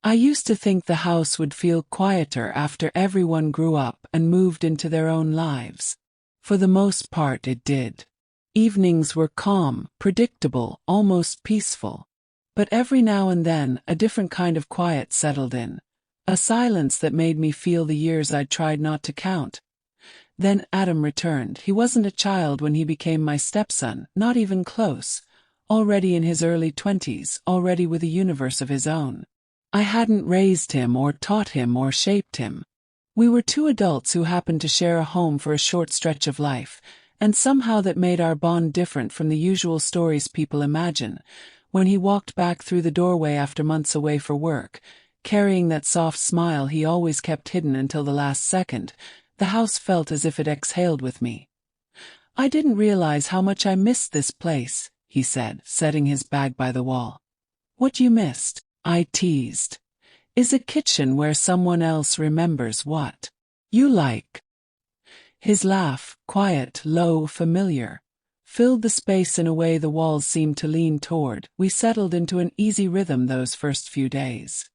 I used to think the house would feel quieter after everyone grew up and moved into their own lives. For the most part it did. Evenings were calm, predictable, almost peaceful. But every now and then, a different kind of quiet settled in. A silence that made me feel the years I'd tried not to count. Then Adam returned. He wasn't a child when he became my stepson, not even close. Already in his early 20s, already with a universe of his own. I hadn't raised him or taught him or shaped him. We were two adults who happened to share a home for a short stretch of life, and somehow that made our bond different from the usual stories people imagine. When he walked back through the doorway after months away for work, carrying that soft smile he always kept hidden until the last second, the house felt as if it exhaled with me. "I didn't realize how much I missed this place," he said, setting his bag by the wall. "What you missed," I teased, "is a kitchen where someone else remembers what you like." His laugh, quiet, low, familiar, filled the space in a way the walls seemed to lean toward. We settled into an easy rhythm those first few days.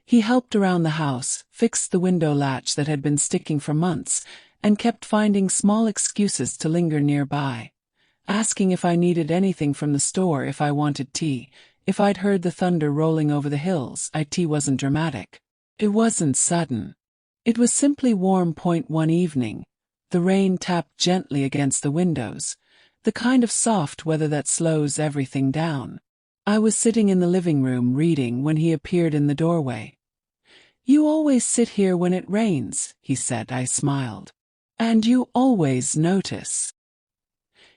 He helped around the house, fixed the window latch that had been sticking for months, and kept finding small excuses to linger nearby, asking if I needed anything from the store, if I wanted tea, if I'd heard the thunder rolling over the hills. Tea wasn't dramatic. It wasn't sudden. It was simply warm. One evening, the rain tapped gently against the windows, the kind of soft weather that slows everything down. I was sitting in the living room reading when he appeared in the doorway. "You always sit here when it rains," he said. I smiled. "And you always notice."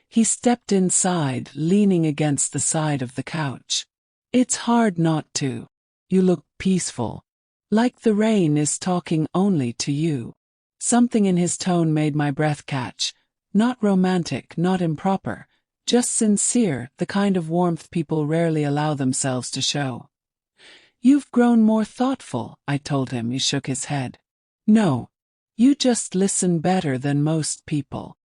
He stepped inside, leaning against the side of the couch. "It's hard not to. You look peaceful. Like the rain is talking only to you." Something in his tone made my breath catch. Not romantic, not improper, just sincere, the kind of warmth people rarely allow themselves to show. "You've grown more thoughtful," I told him. He shook his head. "No. You just listen better than most people."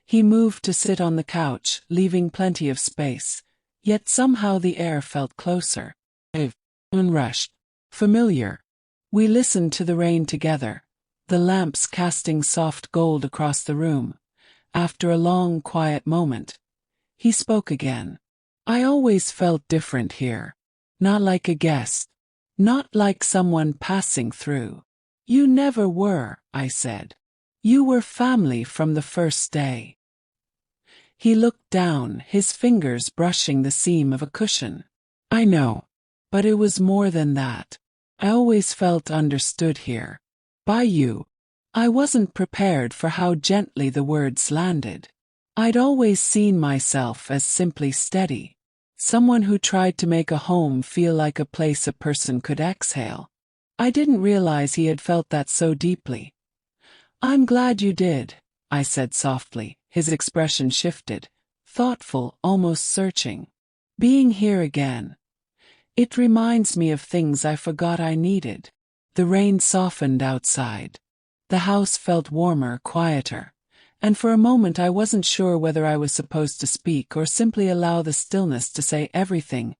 He moved to sit on the couch, leaving plenty of space. Yet somehow the air felt closer. Unrushed. Familiar. We listened to the rain together, the lamps casting soft gold across the room. After a long, quiet moment, he spoke again. "I always felt different here. Not like a guest. Not like someone passing through." "You never were," I said. "You were family from the first day." He looked down, his fingers brushing the seam of a cushion. "I know. But it was more than that. I always felt understood here. By you." I wasn't prepared for how gently the words landed. I'd always seen myself as simply steady. Someone who tried to make a home feel like a place a person could exhale. I didn't realize he had felt that so deeply. "I'm glad you did," I said softly. His expression shifted, thoughtful, almost searching. "Being here again. It reminds me of things I forgot I needed." The rain softened outside. The house felt warmer, quieter, and for a moment I wasn't sure whether I was supposed to speak or simply allow the stillness to say everything.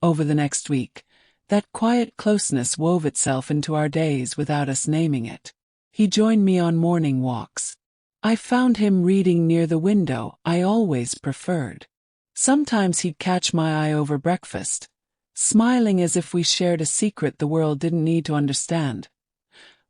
Over the next week, that quiet closeness wove itself into our days without us naming it. He joined me on morning walks. I found him reading near the window I always preferred. Sometimes he'd catch my eye over breakfast, smiling as if we shared a secret the world didn't need to understand.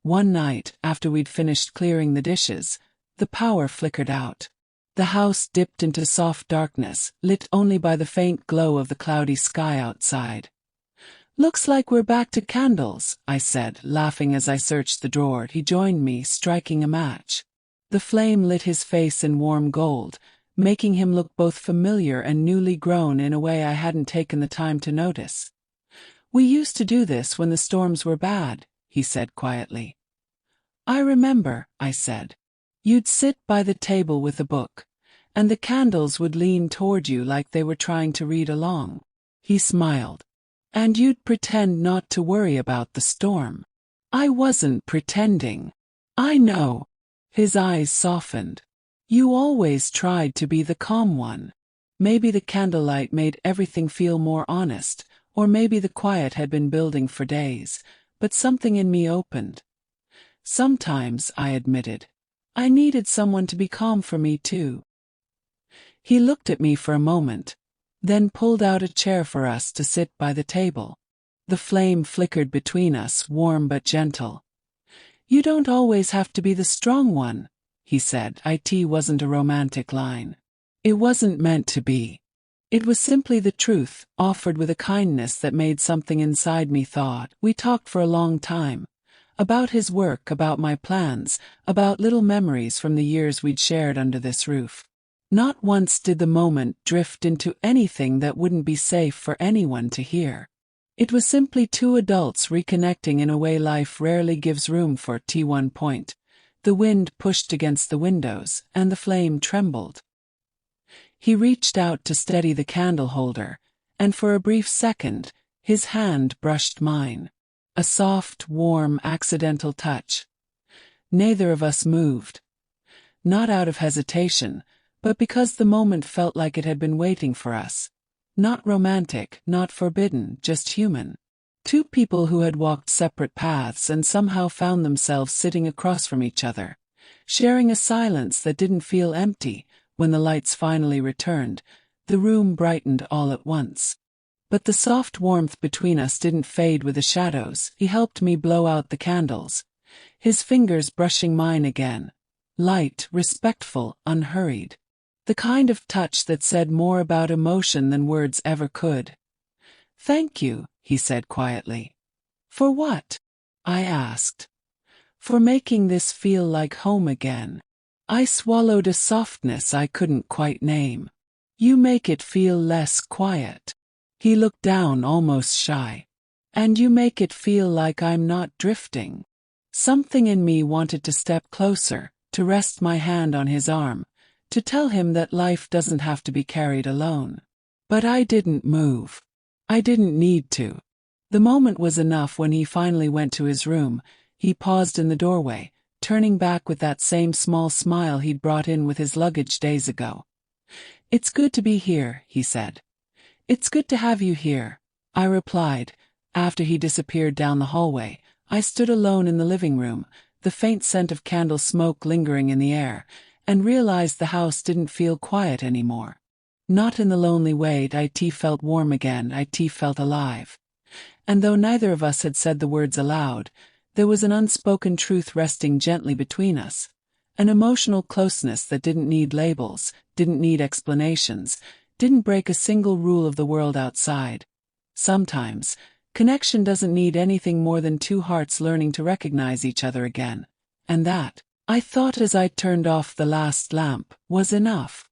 One night, after we'd finished clearing the dishes, the power flickered out. The house dipped into soft darkness, lit only by the faint glow of the cloudy sky outside. "Looks like we're back to candles," I said, laughing as I searched the drawer. He joined me, striking a match. The flame lit his face in warm gold, making him look both familiar and newly grown in a way I hadn't taken the time to notice. "We used to do this when the storms were bad," he said quietly. "I remember," I said. "You'd sit by the table with a book, and the candles would lean toward you like they were trying to read along." He smiled. "And you'd pretend not to worry about the storm." "I wasn't pretending." "I know." His eyes softened. "You always tried to be the calm one." Maybe the candlelight made everything feel more honest, or maybe the quiet had been building for days, but something in me opened. Sometimes, I admitted, I needed someone to be calm for me too. He looked at me for a moment, then pulled out a chair for us to sit by the table. The flame flickered between us, warm but gentle. "You don't always have to be the strong one," he said. It wasn't a romantic line. It wasn't meant to be. It was simply the truth, offered with a kindness that made something inside me thaw. We talked for a long time. About his work, about my plans, about little memories from the years we'd shared under this roof. Not once did the moment drift into anything that wouldn't be safe for anyone to hear. It was simply two adults reconnecting in a way life rarely gives room for. T1 point. The wind pushed against the windows, and the flame trembled. He reached out to steady the candle holder, and for a brief second, his hand brushed mine. A soft, warm, accidental touch. Neither of us moved. Not out of hesitation, but because the moment felt like it had been waiting for us. Not romantic, not forbidden, just human. Two people who had walked separate paths and somehow found themselves sitting across from each other, sharing a silence that didn't feel empty. When the lights finally returned, the room brightened all at once. But the soft warmth between us didn't fade with the shadows. He helped me blow out the candles, his fingers brushing mine again. Light, respectful, unhurried. The kind of touch that said more about emotion than words ever could. "Thank you," he said quietly. "For what?" I asked. "For making this feel like home again." I swallowed a softness I couldn't quite name. "You make it feel less quiet." He looked down, almost shy. "And you make it feel like I'm not drifting." Something in me wanted to step closer, to rest my hand on his arm, to tell him that life doesn't have to be carried alone. But I didn't move. I didn't need to. The moment was enough. When he finally went to his room, he paused in the doorway, turning back with that same small smile he'd brought in with his luggage days ago. "It's good to be here," he said. "It's good to have you here," I replied. After he disappeared down the hallway, I stood alone in the living room, the faint scent of candle smoke lingering in the air, and realized the house didn't feel quiet anymore. Not in the lonely way. It felt warm again. It felt alive. And though neither of us had said the words aloud, there was an unspoken truth resting gently between us. An emotional closeness that didn't need labels, didn't need explanations, didn't break a single rule of the world outside. Sometimes, connection doesn't need anything more than two hearts learning to recognize each other again. And that, I thought as I turned off the last lamp, was enough.